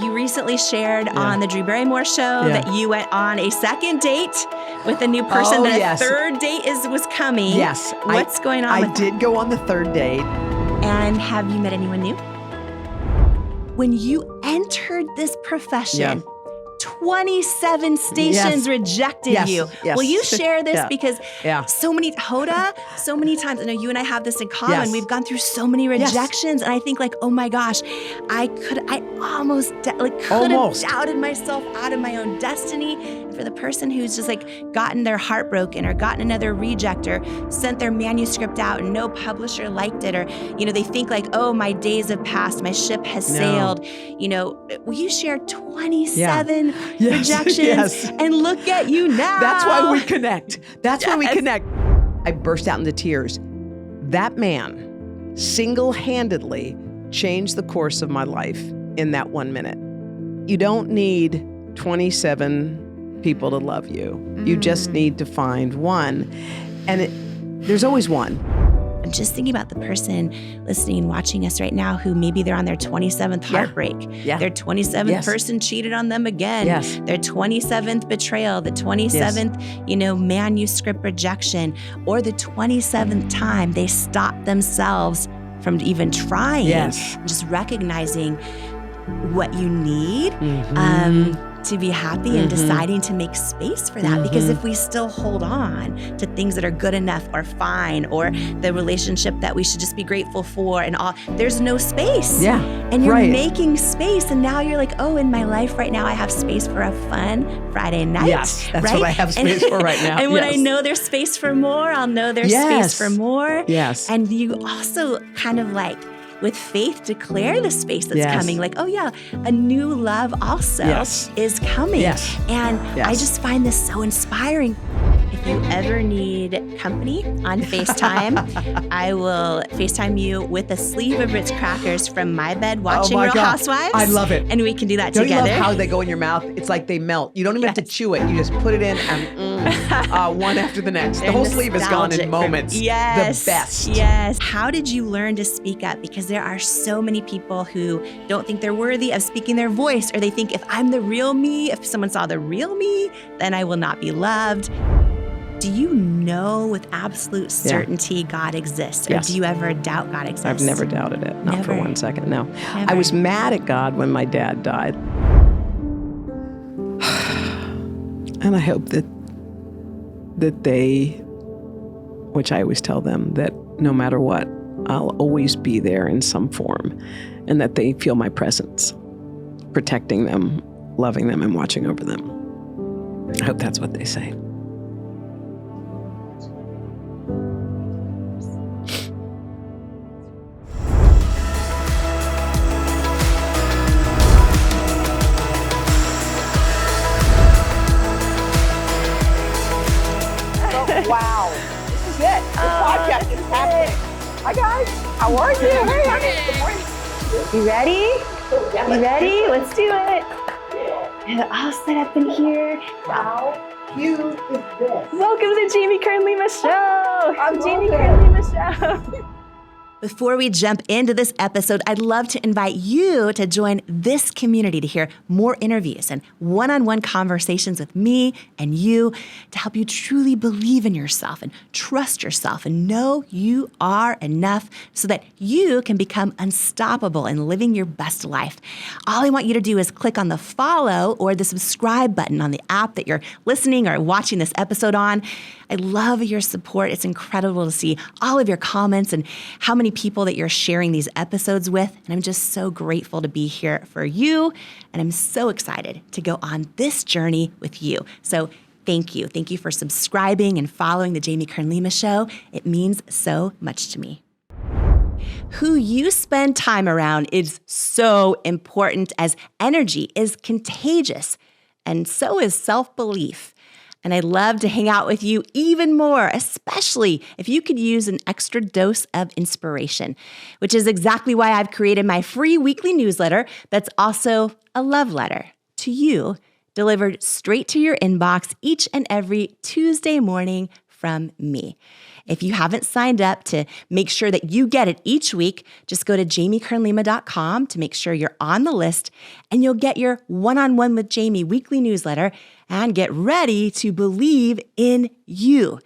You recently shared on the Drew Barrymore show that you went on a second date with a new person. A third date was coming. Yes. What's going on with that? I did go on the third date. And have you met anyone new? When you entered this profession, 27 stations rejected you. Yes. Will you share this? Because so many times, I know you and I have this in common. We've gone through so many rejections. And I think like, oh my gosh, I almost could have doubted myself out of my own destiny. For the person who's just like gotten their heart broken or gotten another reject or sent their manuscript out and no publisher liked it, or, they think like, oh, my days have passed, my ship has sailed. Will you share 27 rejections and look at you now? That's why we connect. Why we connect. I burst out into tears. That man single-handedly changed the course of my life in that 1 minute. You don't need 27 people to love you. You just need to find one. And there's always one. I'm just thinking about the person listening and watching us right now who maybe they're on their 27th heartbreak. Their 27th person cheated on them again. Their 27th betrayal, the 27th, manuscript rejection, or the 27th time they stopped themselves from even trying. Just recognizing what you need. To be happy and deciding to make space for that. Because if we still hold on to things that are good enough or fine or the relationship that we should just be grateful for and all, there's no space. And you're making space, and now you're like, oh, in my life right now I have space for a fun Friday night. That's what I have space for right now. And when I know there's space for more, I'll know there's space for more. And you also kind of like, with faith, declare the space that's coming. Like, oh yeah, a new love also is coming. And I just find this so inspiring. If you ever need company on FaceTime, I will FaceTime you with a sleeve of Ritz crackers from my bed watching Real Housewives. I love it. And we can do that together. Don't you love how they go in your mouth? It's like they melt. You don't even have to chew it. You just put it in and one after the next. The whole sleeve is gone in moments. The best. How did you learn to speak up? Because there are so many people who don't think they're worthy of speaking their voice, or they think if I'm the real me, if someone saw the real me, then I will not be loved. Do you know with absolute certainty God exists? Or do you ever doubt God exists? I've never doubted it. Not for 1 second, no. Never. I was mad at God when my dad died. And I hope that they, which I always tell them, that no matter what, I'll always be there in some form, and that they feel my presence, protecting them, loving them, and watching over them. I hope that's what they say. Wow, this is it. The podcast is happening. Hi guys, how are you? Hey, honey. Good morning. You ready? You ready? Let's do it. We're all set up in here. How cute is this? Welcome to the Jamie Kern Lima Show. I'm Jamie Kern Lima Show. Before we jump into this episode, I'd love to invite you to join this community to hear more interviews and one-on-one conversations with me and you to help you truly believe in yourself and trust yourself and know you are enough so that you can become unstoppable in living your best life. All I want you to do is click on the follow or the subscribe button on the app that you're listening or watching this episode on. I love your support. It's incredible to see all of your comments and how many people that you're sharing these episodes with. And I'm just so grateful to be here for you. And I'm so excited to go on this journey with you. So thank you. Thank you for subscribing and following the Jamie Kern Lima Show. It means so much to me. Who you spend time around is so important, as energy is contagious, and so is self-belief. And I'd love to hang out with you even more, especially if you could use an extra dose of inspiration, which is exactly why I've created my free weekly newsletter that's also a love letter to you, delivered straight to your inbox each and every Tuesday morning from from me. If you haven't signed up to make sure that you get it each week, just go to jamiekernlima.com to make sure you're on the list, and you'll get your One-on-One with Jamie weekly newsletter and get ready to believe in you.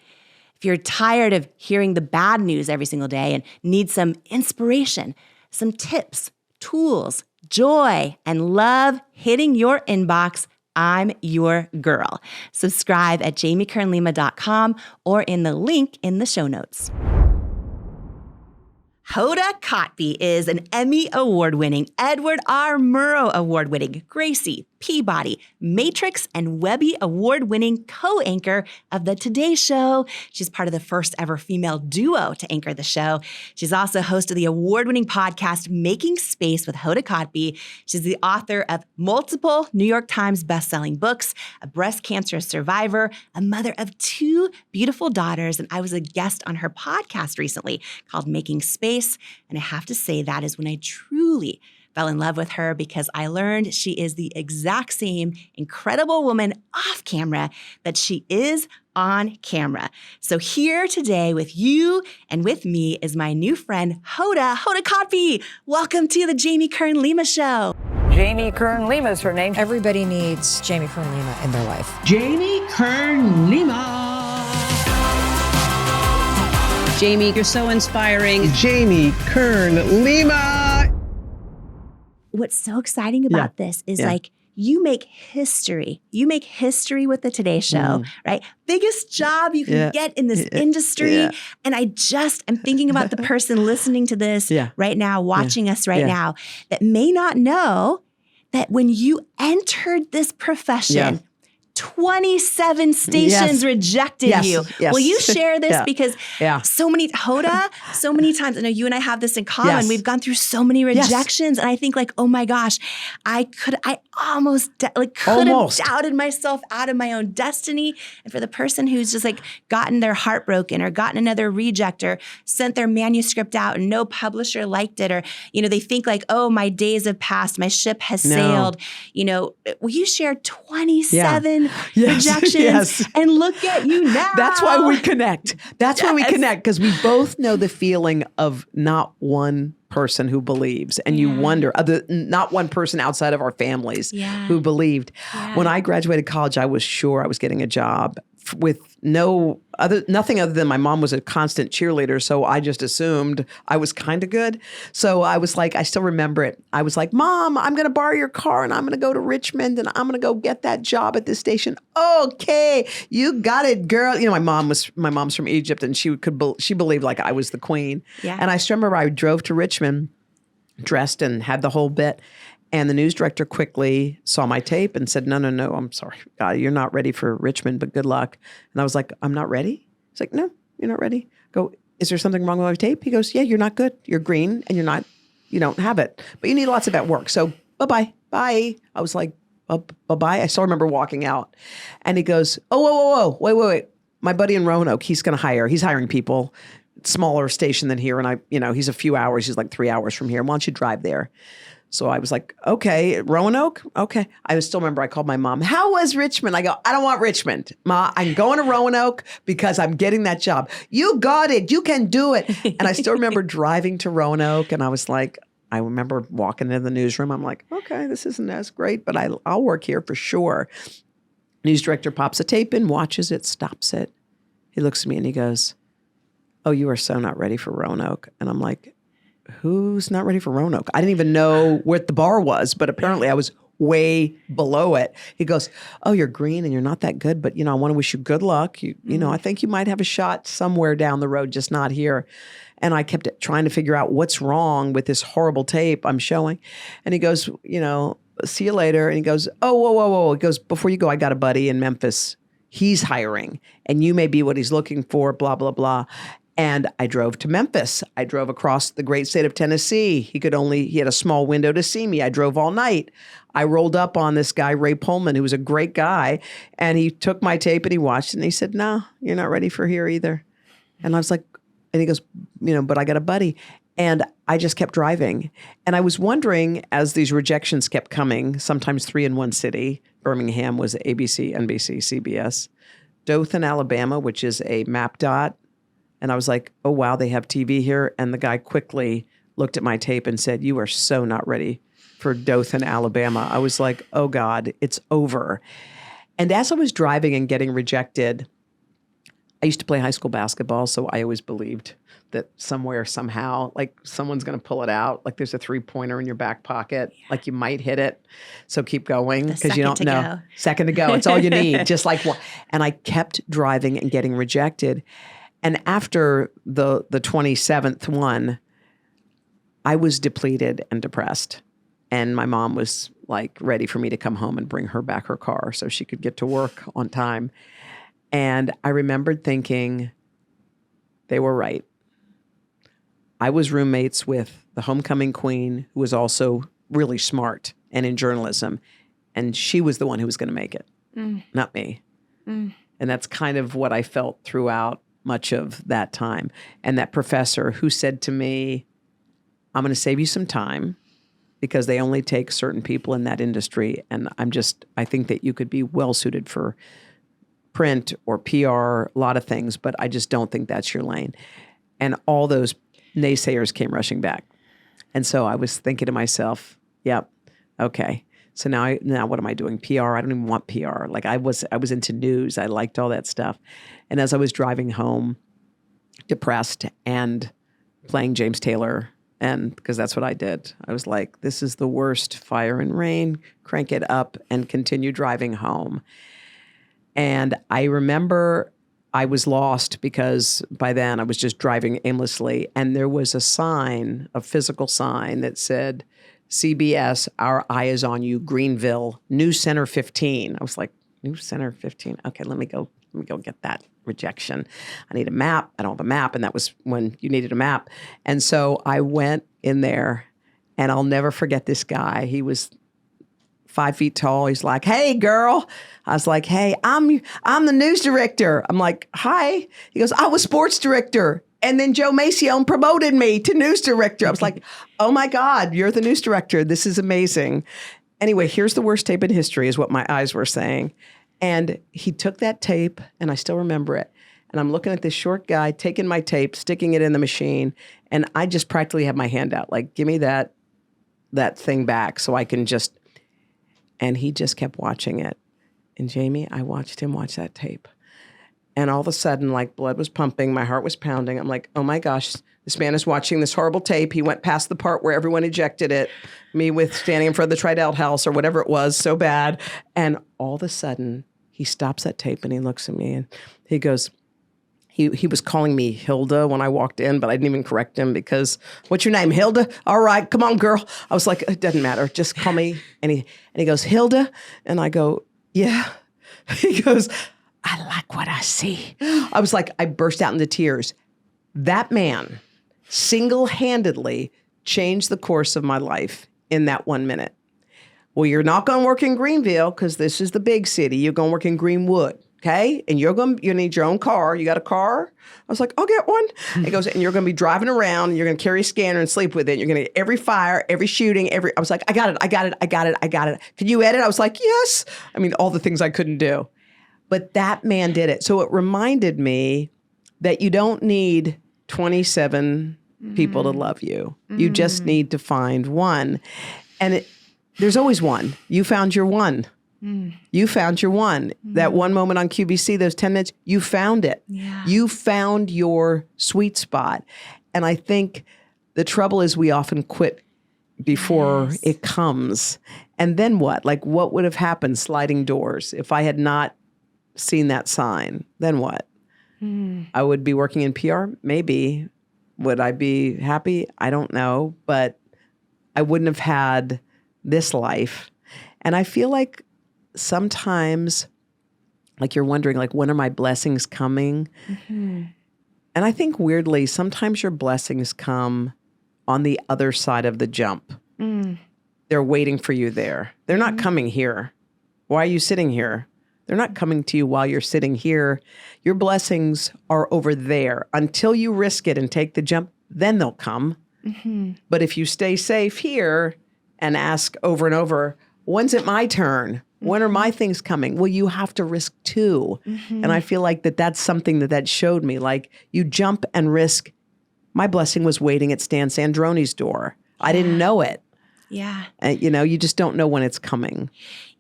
If you're tired of hearing the bad news every single day and need some inspiration, some tips, tools, joy, and love hitting your inbox, I'm your girl. Subscribe at jamiekernlima.com or in the link in the show notes. Hoda Kotb is an Emmy Award-winning, Edward R. Murrow Award-winning, Gracie, Peabody, Matrix, and Webby Award-winning co-anchor of The Today Show. She's part of the first ever female duo to anchor the show. She's also host of the award-winning podcast Making Space with Hoda Kotb. She's the author of multiple New York Times best-selling books, a breast cancer survivor, a mother of 2 beautiful daughters, and I was a guest on her podcast recently called Making Space, and I have to say that is when I truly fell in love with her, because I learned she is the exact same incredible woman off camera that she is on camera. So here today with you and with me is my new friend, Hoda Kotb. Welcome to the Jamie Kern Lima Show. Jamie Kern Lima is her name. Everybody needs Jamie Kern Lima in their life. Jamie Kern Lima. Jamie, you're so inspiring. Jamie Kern Lima. What's so exciting about this is like, you make history. You make history with the Today Show, right? Biggest job you can get in this industry. And I'm thinking about the person listening to this right now, watching us right now, that may not know that when you entered this profession, 27 stations rejected you. Will you share this? Because so many times, I know you and I have this in common. We've gone through so many rejections. And I think like, oh my gosh, I almost have doubted myself out of my own destiny. And for the person who's just like gotten their heart broken or gotten another reject or sent their manuscript out and no publisher liked it, or, they think like, oh, my days have passed, my ship has sailed. Will you share 27 rejections and look at you now? That's why we connect. That's why we connect, because we both know the feeling of not one person who believes, and you wonder, not one person outside of our families who believed. When I graduated college, I was sure I was getting a job with nothing other than my mom was a constant cheerleader. So I just assumed I was kind of good. So I was like, I still remember it. I was like, Mom, I'm going to borrow your car and I'm going to go to Richmond and I'm going to go get that job at this station. Okay, you got it, girl. My mom's from Egypt, and she believed like I was the queen. And I still remember I drove to Richmond dressed and had the whole bit. And the news director quickly saw my tape and said, no, I'm sorry. You're not ready for Richmond, but good luck. And I was like, I'm not ready? He's like, no, you're not ready. Go, is there something wrong with my tape? He goes, yeah, you're not good. You're green and you don't have it. But you need lots of at work. So bye-bye. Bye. I was like, bye-bye. I still remember walking out. And he goes, oh, whoa, wait. My buddy in Roanoke, he's hiring people. Smaller station than here. And he's a few hours. He's like 3 hours from here. Why don't you drive there? So I was like, okay, Roanoke? Okay. I still remember I called my mom. How was Richmond? I go, I don't want Richmond. Ma, I'm going to Roanoke because I'm getting that job. You got it. You can do it. And I still remember driving to Roanoke, and I was like, I remember walking into the newsroom. I'm like, okay, this isn't as great, but I'll work here for sure. News director pops a tape in, watches it, stops it. He looks at me and he goes, oh, you are so not ready for Roanoke. And I'm like, who's not ready for Roanoke? I didn't even know what the bar was, but apparently I was way below it. He goes, oh, you're green and you're not that good, but I want to wish you good luck. I think you might have a shot somewhere down the road, just not here. And I kept trying to figure out what's wrong with this horrible tape I'm showing. And he goes, see you later. And he goes, oh, whoa. He goes, before you go, I got a buddy in Memphis. He's hiring and you may be what he's looking for, blah, blah, blah. And I drove to Memphis. I drove across the great state of Tennessee. He had a small window to see me. I drove all night. I rolled up on this guy, Ray Pullman, who was a great guy. And he took my tape and he watched it and he said, no, you're not ready for here either. And I was like, and he goes, but I got a buddy. And I just kept driving. And I was wondering, as these rejections kept coming, sometimes 3 in one city, Birmingham was ABC, NBC, CBS. Dothan, Alabama, which is a map dot. And I was like, oh, wow, they have TV here. And the guy quickly looked at my tape and said, you are so not ready for Dothan, Alabama. I was like, oh, God, it's over. And as I was driving and getting rejected, I used to play high school basketball, so I always believed that somewhere, somehow, like someone's going to pull it out. Like there's a 3-pointer in your back pocket. Like you might hit it. So keep going because you don't know. Second to go. It's all you need. Just like one. And I kept driving and getting rejected. And after the 27th one, I was depleted and depressed. And my mom was like ready for me to come home and bring her back her car so she could get to work on time. And I remembered thinking, they were right. I was roommates with the homecoming queen, who was also really smart and in journalism. And she was the one who was going to make it, not me. And that's kind of what I felt throughout much of that time. And that professor who said to me, I'm going to save you some time because they only take certain people in that industry. And I think that you could be well suited for print or PR, a lot of things, but I just don't think that's your lane. And all those naysayers came rushing back. And so I was thinking to myself, yep, okay. So now what am I doing? PR? I don't even want PR. Like I was into news. I liked all that stuff. And as I was driving home, depressed and playing James Taylor, and because that's what I did, I was like, this is the worst, fire and rain, crank it up and continue driving home. And I remember I was lost because by then I was just driving aimlessly. And there was a sign, a physical sign that said, CBS, our eye is on you, Greenville, News Center 15. I was like, News Center 15? Okay, let me go get that rejection. I need a map. I don't have a map. And that was when you needed a map. And so I went in there and I'll never forget this guy. He was 5 feet tall. He's like, hey, girl. I was like, hey, I'm the news director. I'm like, hi. He goes, I was sports director. And then Joe Macione promoted me to news director. I was like, oh my God, you're the news director. This is amazing. Anyway, here's the worst tape in history is what my eyes were saying. And he took that tape, and I still remember it. And I'm looking at this short guy taking my tape, sticking it in the machine. And I just practically have my hand out, like, give me that thing back so I can just. And he just kept watching it. And Jamie, I watched him watch that tape. And all of a sudden, like blood was pumping, my heart was pounding. I'm like, oh my gosh, this man is watching this horrible tape. He went past the part where everyone ejected it, me with standing in front of the Tridell house or whatever it was, so bad. And all of a sudden, he stops that tape and he looks at me and he goes, he was calling me Hilda when I walked in, but I didn't even correct him because, what's your name, Hilda? All right, come on, girl. I was like, it doesn't matter, just call me. And he goes, Hilda? And I go, yeah. He goes, I like what I see. I was like, I burst out into tears. That man single-handedly changed the course of my life in that 1 minute. Well, you're not going to work in Greenville because this is the big city. You're going to work in Greenwood, okay? And you need your own car. You got a car? I was like, I'll get one. He goes, and you're going to be driving around, and you're going to carry a scanner and sleep with it. You're going to get every fire, every shooting, I was like, I got it. Can you edit? I was like, yes. I mean, all the things I couldn't do. But that man did it. So it reminded me that you don't need 27 people to love you. You just need to find one. And there's always one. You found your one. You found your one. That one moment on QVC, those 10 minutes, you found it. Yeah. You found your sweet spot. And I think the trouble is we often quit before it comes. And then what? Like, what would have happened? Sliding doors. If I had not seen that sign, then what? I would be working in PR? Maybe. Would I be happy? I don't know. But I wouldn't have had this life. And I feel like sometimes, like you're wondering, like, when are my blessings coming? And I think weirdly, sometimes your blessings come on the other side of the jump. They're waiting for you there. They're not coming here. Why are you sitting here? They're not coming to you while you're sitting here. Your blessings are over there. Until you risk it and take the jump, then they'll come. But if you stay safe here and ask over and over, when's it my turn? When are my things coming? Well, you have to risk too. And I feel like that's something that showed me. Like, you jump and risk. My blessing was waiting at Stan Sandroni's door. I didn't know it. Yeah. You just don't know when it's coming.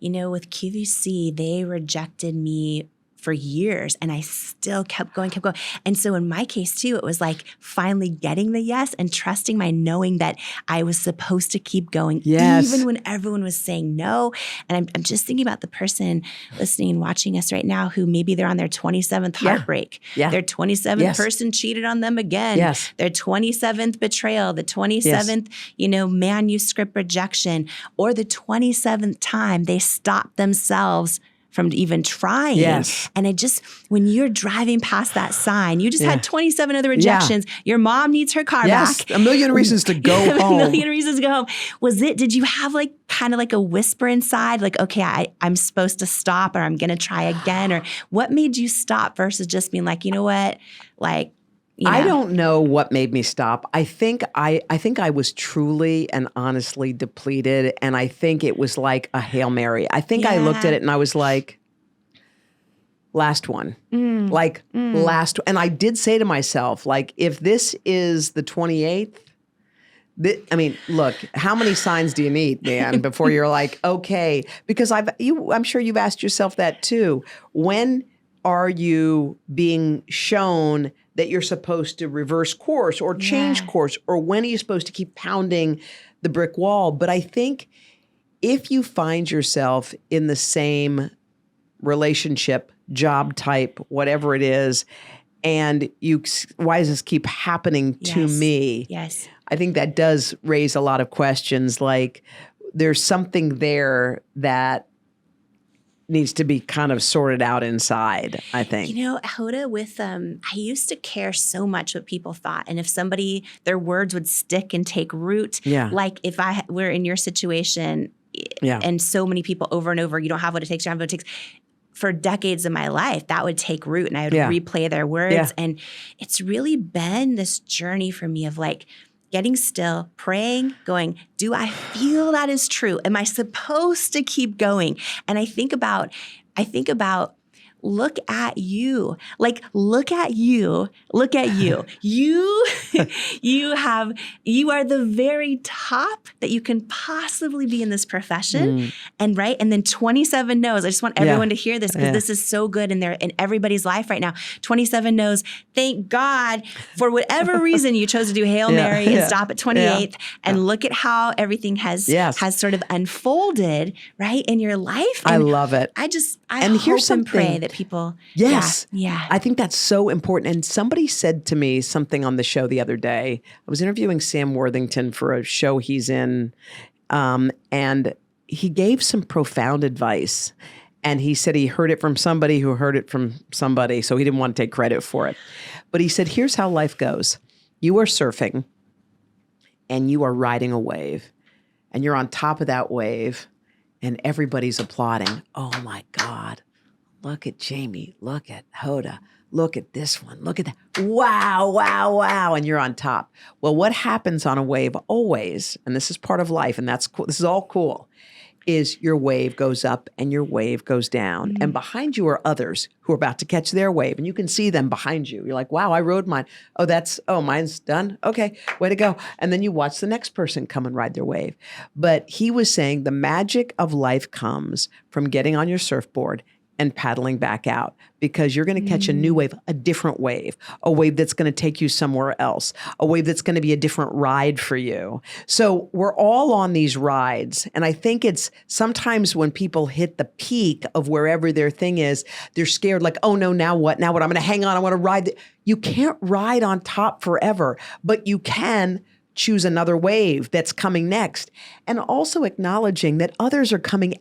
With QVC, they rejected me for years, and I still kept going. And so in my case too, it was like finally getting the yes and trusting my knowing that I was supposed to keep going, even when everyone was saying no. And I'm just thinking about the person listening and watching us right now who maybe they're on their 27th heartbreak. Yeah. Their 27th person cheated on them again. Yes. Their 27th betrayal, the 27th, manuscript rejection, or the 27th time they stopped themselves from even trying. Yes. And when you're driving past that sign, you just had 27 other rejections. Your mom needs her car back. A million reasons to go home. A million reasons to go home. Did you have kind of like a whisper inside? Like, okay, I'm supposed to stop, or I'm going to try again? Or what made you stop versus just being like, you know what? I don't know what made me stop. I think I was truly and honestly depleted, and I think it was like a Hail Mary. I think I looked at it and I was like, last one. Last. And I did say to myself, like, if this is the 28th, look, how many signs do you need, man, before you're like, okay? Because I'm sure you've asked yourself that too. When are you being shown that you're supposed to reverse course or change course, or when are you supposed to keep pounding the brick wall? But I think if you find yourself in the same relationship, job type, whatever it is, and why does this keep happening to me? Yes. I think that does raise a lot of questions. Like, there's something there that needs to be kind of sorted out inside, I think. Hoda, I used to care so much what people thought. And if their words would stick and take root, like if I were in your situation and so many people over and over, you don't have what it takes, you don't have what it takes. For decades of my life, that would take root and I would replay their words. Yeah. And it's really been this journey for me of like, getting still, praying, going, do I feel that is true? Am I supposed to keep going? And I think about, look at you. Like, look at you. You are the very top that you can possibly be in this profession. And then 27 no's. I just want everyone to hear this because this is so good in everybody's life right now. 27 no's. Thank God for whatever reason you chose to do Hail Mary and stop at 28th and look at how everything has sort of unfolded, right, in your life. And I love it. I here's hope and pray that people. Yes. Yeah. I think that's so important. And somebody said to me something on the show the other day. I was interviewing Sam Worthington for a show he's in, and he gave some profound advice. And he said he heard it from somebody who heard it from somebody, so he didn't want to take credit for it. But he said, here's how life goes. You are surfing, and you are riding a wave, and you're on top of that wave, and everybody's applauding. Oh, my God. Look at Jamie. Look at Hoda. Look at this one. Look at that. Wow, wow, wow. And you're on top. Well, what happens on a wave always, and this is part of life, and that's cool. This is all cool, is your wave goes up and your wave goes down. And behind you are others who are about to catch their wave. And you can see them behind you. You're like, wow, I rode mine. Mine's done. Okay, way to go. And then you watch the next person come and ride their wave. But he was saying the magic of life comes from getting on your surfboard and paddling back out, because you're going to catch a new wave, a different wave, a wave that's going to take you somewhere else, a wave that's going to be a different ride for you. So we're all on these rides. And I think it's sometimes when people hit the peak of wherever their thing is, they're scared, like, oh no, now what? Now what? I'm going to hang on. I want to ride. You can't ride on top forever, but you can choose another wave that's coming next. And also acknowledging that others are coming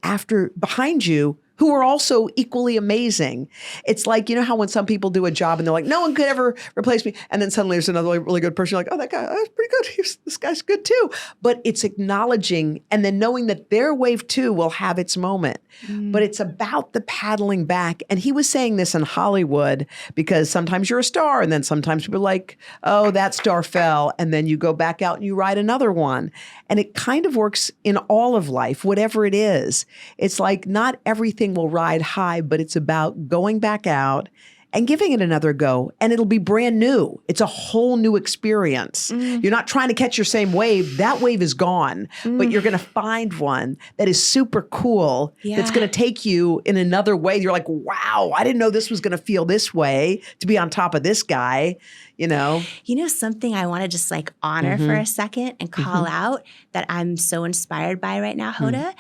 behind you who are also equally amazing. It's like, you know how when some people do a job and they're like, no one could ever replace me. And then suddenly there's another really good person. You're like, oh, that guy, that's pretty good. This guy's good too. But it's acknowledging and then knowing that their wave too will have its moment. But it's about the paddling back. And he was saying this in Hollywood because sometimes you're a star and then sometimes people are like, oh, that star fell. And then you go back out and you ride another one. And it kind of works in all of life, whatever it is. It's like not everything will ride high, but it's about going back out and giving it another go. And it'll be brand new. It's a whole new experience. You're not trying to catch your same wave. That wave is gone, but you're going to find one that is super cool. That's going to take you in another way. You're like, wow, I didn't know this was going to feel this way to be on top of this guy, you know? You know, something I want to just like honor for a second and call out that I'm so inspired by right now, Hoda,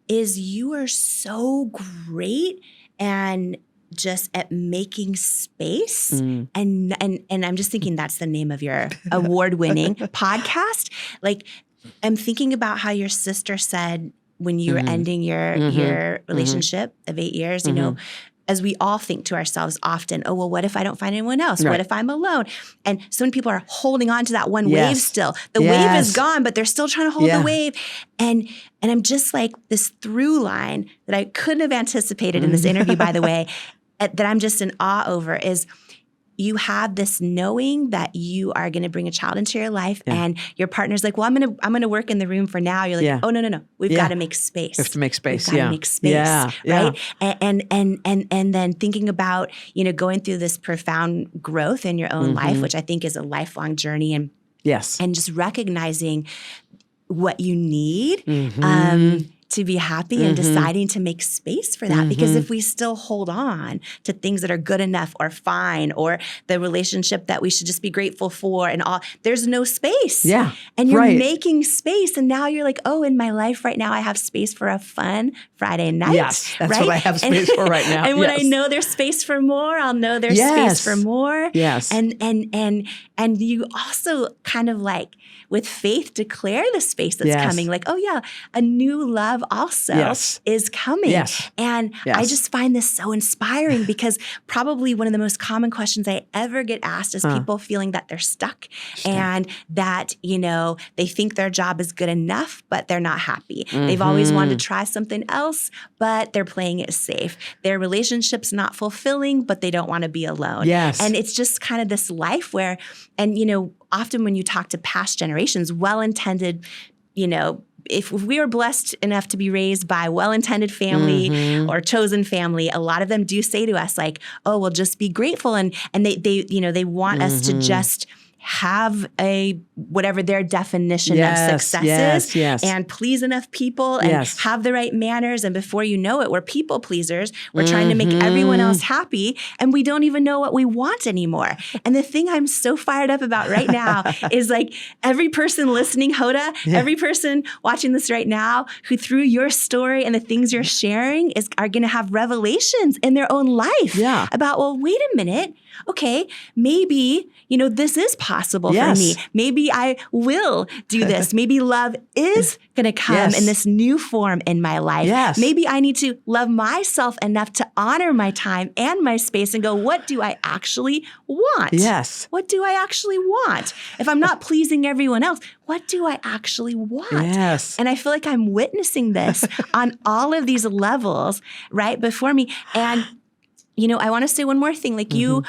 is you are so great and just at making space. And I'm just thinking that's the name of your award-winning podcast. Like, I'm thinking about how your sister said when you were ending your relationship of 8 years, you know, as we all think to ourselves often, oh, well, what if I don't find anyone else? What if I'm alone? And so many people are holding on to that one wave still. The wave is gone, but they're still trying to hold the wave. And I'm just like this through line that I couldn't have anticipated in this interview, by the way, that I'm just in awe over is you have this knowing that you are going to bring a child into your life and your partner's like, well, I'm going to work in the room for now. You're like, oh, no. We've got to make space. We have to make space. We've got to make space. Right. And then thinking about, you know, going through this profound growth in your own life, which I think is a lifelong journey and just recognizing what you need, to be happy and deciding to make space for that. Because if we still hold on to things that are good enough or fine or the relationship that we should just be grateful for and all, there's no space. And you're making space. And now you're like, oh, in my life right now, I have space for a fun Friday night. Yes, that's what I have space for right now. And when I know there's space for more, I'll know there's space for more. And you also kind of like with faith declare the space that's coming. Like, oh yeah, a new love also is coming. And I just find this so inspiring because probably one of the most common questions I ever get asked is people feeling that they're stuck and that, you know, they think their job is good enough, but they're not happy. They've always wanted to try something else, but they're playing it safe. Their relationship's not fulfilling, but they don't want to be alone. And it's just kind of this life where, and you know, often when you talk to past generations, well-intended, you know, if we were blessed enough to be raised by well-intended family or chosen family, a lot of them do say to us like, oh, well, just be grateful. And they you know, they want us to just have a whatever their definition of success is and please enough people and have the right manners. And before you know it, we're people pleasers. We're trying to make everyone else happy and we don't even know what we want anymore. And the thing I'm so fired up about right now is like every person listening, Hoda, every person watching this right now who through your story and the things you're sharing are going to have revelations in their own life about, well, wait a minute. Okay, maybe, you know, this is possible for me. Maybe I will do this. Maybe love is going to come in this new form in my life. Maybe I need to love myself enough to honor my time and my space and go, what do I actually want? What do I actually want? If I'm not pleasing everyone else, what do I actually want? And I feel like I'm witnessing this on all of these levels right before me. And you know, I want to say one more thing. Like you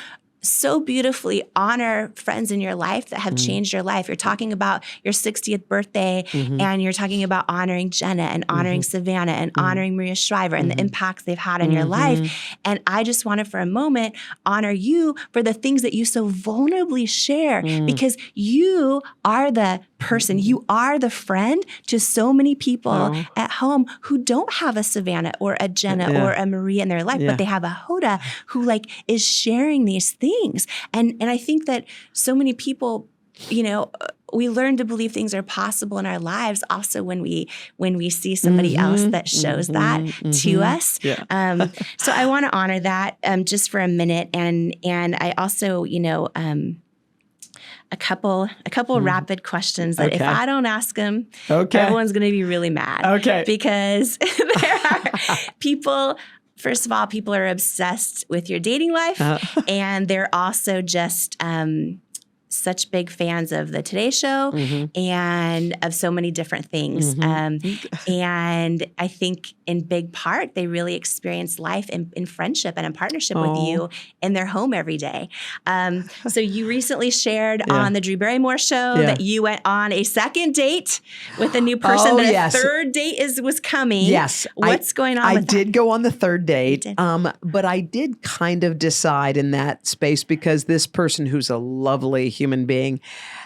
so beautifully honor friends in your life that have changed your life. You're talking about your 60th birthday and you're talking about honoring Jenna and honoring Savannah and honoring Maria Shriver and the impacts they've had on your life. And I just want to, for a moment, honor you for the things that you so vulnerably share because you are the person, you are the friend to so many people at home who don't have a Savannah or a Jenna or a Maria in their life, but they have a Hoda who like is sharing these things. And I think that so many people, you know, we learn to believe things are possible in our lives also when we see somebody else that shows that to us. So I want to honor that just for a minute. And I also, you know, a couple rapid questions that if I don't ask them, everyone's going to be really mad. Because there are people First of all, people are obsessed with your dating life, and they're also just such big fans of the Today Show and of so many different things. And I think in big part, they really experience life in friendship and in partnership with you in their home every day. So you recently shared on the Drew Barrymore show that you went on a second date with a new person, but a third date was coming. Yes. What's going on with that? I did go on the third date, but I did kind of decide in that space because this person who's a lovely human being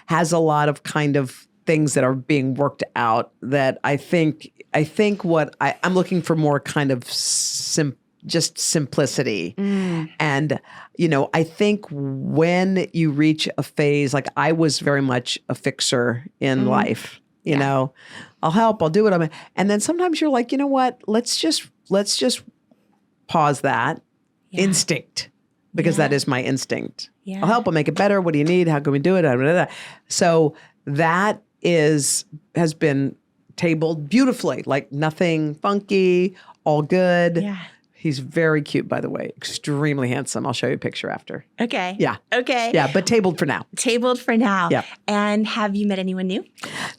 has a lot of kind of things that are being worked out that I think what I'm looking for more kind of just simplicity. And, I think when you reach a phase, like I was very much a fixer in life, you know, I'll help, I'll do what and then sometimes you're like, you know what, let's just pause that instinct. Because that is my instinct. Yeah. I'll help. I'll make it better. What do you need? How can we do it? So that has been tabled beautifully, like nothing funky, all good. Yeah. He's very cute, by the way. Extremely handsome. I'll show you a picture after. Okay. Yeah. Okay. Yeah, but tabled for now. Tabled for now. Yeah. And have you met anyone new?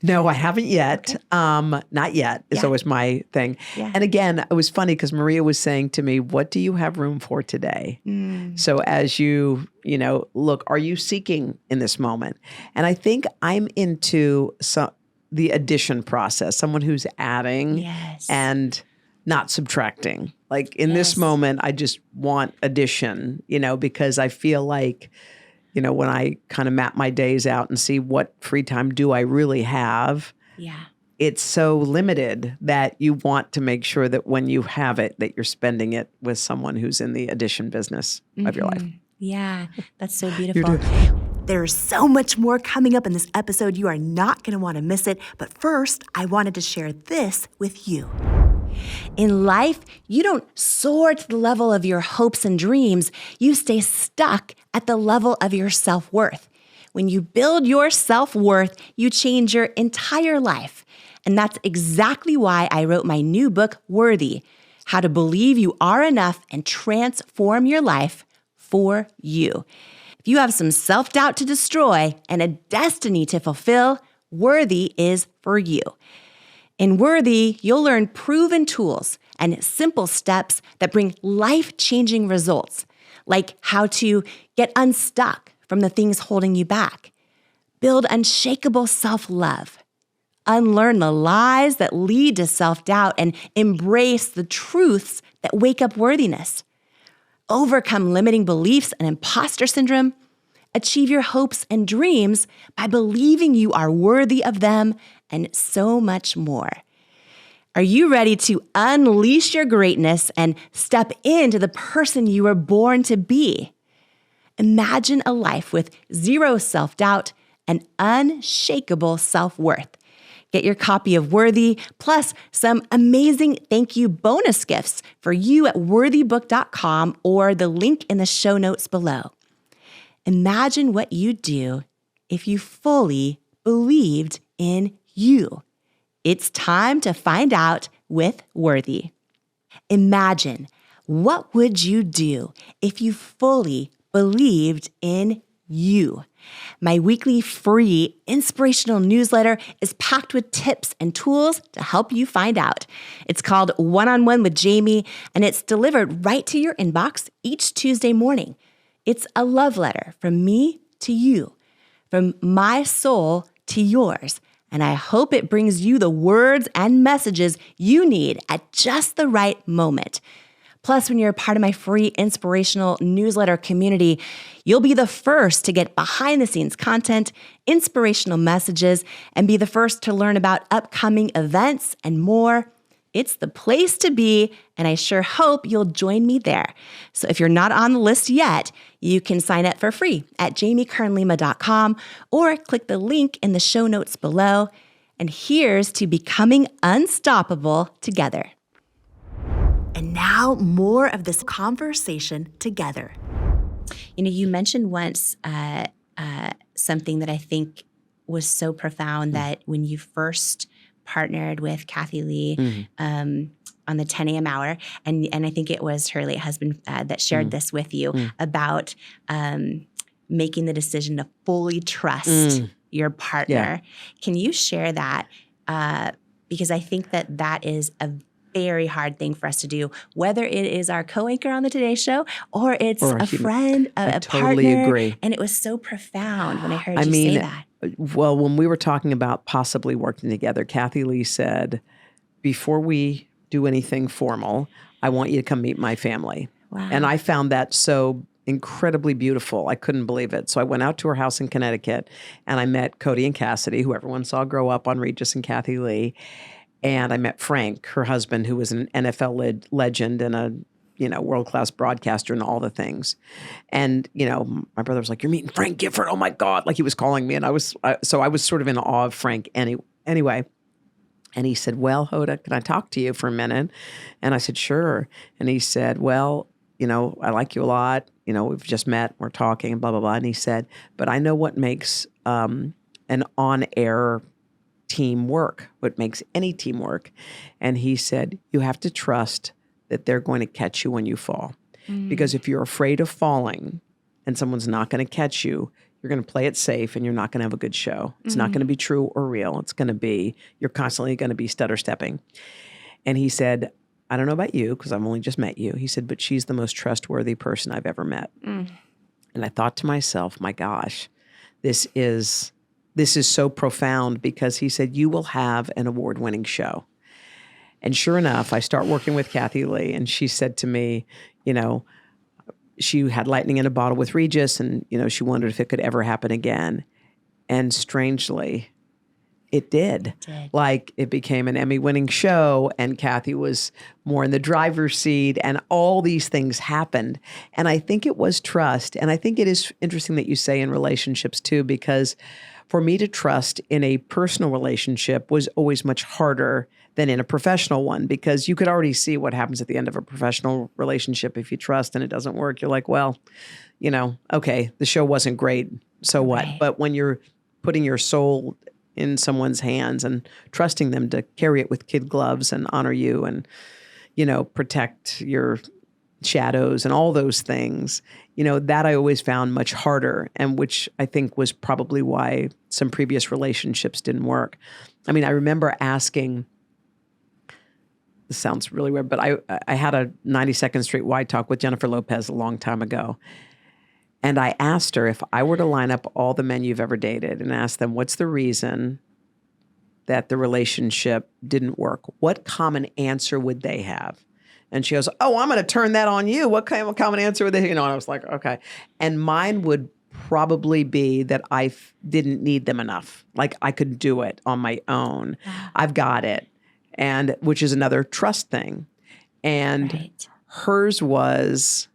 No, I haven't yet. Okay. Not yet is always my thing. Yeah. And again, it was funny because Maria was saying to me, what do you have room for today? So as you look, are you seeking in this moment? And I think I'm into the addition process, someone who's adding and not subtracting. Like in this moment, I just want addition, because I feel like, when I kind of map my days out and see what free time do I really have, it's so limited that you want to make sure that when you have it, that you're spending it with someone who's in the addition business of your life. Yeah, that's so beautiful. There's so much more coming up in this episode. You are not going to want to miss it. But first, I wanted to share this with you. In life, you don't soar to the level of your hopes and dreams. You stay stuck at the level of your self-worth. When you build your self-worth, you change your entire life. And that's exactly why I wrote my new book, Worthy: How to Believe You Are Enough and Transform Your Life for You. If you have some self-doubt to destroy and a destiny to fulfill, Worthy is for you. In Worthy, you'll learn proven tools and simple steps that bring life-changing results, like how to get unstuck from the things holding you back, build unshakable self-love, unlearn the lies that lead to self-doubt, and embrace the truths that wake up worthiness, overcome limiting beliefs and imposter syndrome, achieve your hopes and dreams by believing you are worthy of them, and so much more. Are you ready to unleash your greatness and step into the person you were born to be? Imagine a life with zero self-doubt and unshakable self-worth. Get your copy of Worthy, plus some amazing thank you bonus gifts for you at worthybook.com or the link in the show notes below. Imagine what you'd do if you fully believed in you. It's time to find out with Worthy. Imagine, what would you do if you fully believed in you? My weekly free inspirational newsletter is packed with tips and tools to help you find out. It's called One-on-One with Jamie, and it's delivered right to your inbox each Tuesday morning. It's a love letter from me to you, from my soul to yours. And I hope it brings you the words and messages you need at just the right moment. Plus, when you're a part of my free inspirational newsletter community, you'll be the first to get behind-the-scenes content, inspirational messages, and be the first to learn about upcoming events and more. It's the place to be, and I sure hope you'll join me there. So if you're not on the list yet, you can sign up for free at jamiekernlima.com or click the link in the show notes below. And here's to becoming unstoppable together. And now more of this conversation together. You mentioned once something that I think was so profound, that when you first partnered with Kathy Lee, on the 10 a.m. hour, and I think it was her late husband that shared this with you about making the decision to fully trust your partner. Can you share that? Because I think that is a very hard thing for us to do, whether it is our co-anchor on the Today Show or it's a friend, a totally partner. agree. And it was so profound when I heard you say that. Well, when we were talking about possibly working together, Kathy Lee said, before we do anything formal, I want you to come meet my family. Wow. And I found that so incredibly beautiful. I couldn't believe it. So I went out to her house in Connecticut and I met Cody and Cassidy, who everyone saw grow up on Regis and Kathy Lee. And I met Frank, her husband, who was an NFL legend and a world-class broadcaster and all the things. And, my brother was like, "You're meeting Frank Gifford. Oh my God." Like he was calling me. And I was sort of in awe of Frank anyway. And he said, "Well, Hoda, can I talk to you for a minute?" And I said, "Sure." And he said, "Well, I like you a lot. We've just met, we're talking and blah, blah, blah." And he said, "But I know what makes an on-air team work, what makes any team work." And he said, "You have to trust that they're going to catch you when you fall. Because if you're afraid of falling and someone's not going to catch you, you're going to play it safe and you're not going to have a good show. It's not going to be true or real. It's going to be, you're constantly going to be stutter stepping." And he said, "I don't know about you because I've only just met you." He said, "But she's the most trustworthy person I've ever met." And I thought to myself, my gosh, this is so profound, because he said, "You will have an award-winning show." And sure enough, I start working with Kathy Lee, and she said to me, she had lightning in a bottle with Regis, and, she wondered if it could ever happen again. And strangely, it did. Like, it became an Emmy-winning show, and Kathy was more in the driver's seat, and all these things happened. And I think it was trust. And I think it is interesting that you say in relationships too, because for me to trust in a personal relationship was always much harder than in a professional one, because you could already see what happens at the end of a professional relationship. If you trust and it doesn't work, you're like, well, okay, the show wasn't great, so what? Right. But when you're putting your soul in someone's hands and trusting them to carry it with kid gloves and honor you and, protect your shadows and all those things, that I always found much harder, and which I think was probably why some previous relationships didn't work. I mean, I remember asking, this sounds really weird, but I had a 92nd Street Wide Talk with Jennifer Lopez a long time ago. And I asked her, if I were to line up all the men you've ever dated and ask them, what's the reason that the relationship didn't work? What common answer would they have? And she goes, "Oh, I'm going to turn that on you. What kind of common answer would they?" And I was like, okay. And mine would probably be that I didn't need them enough. Like, I could do it on my own. I've got it. And which is another trust thing. And hers was,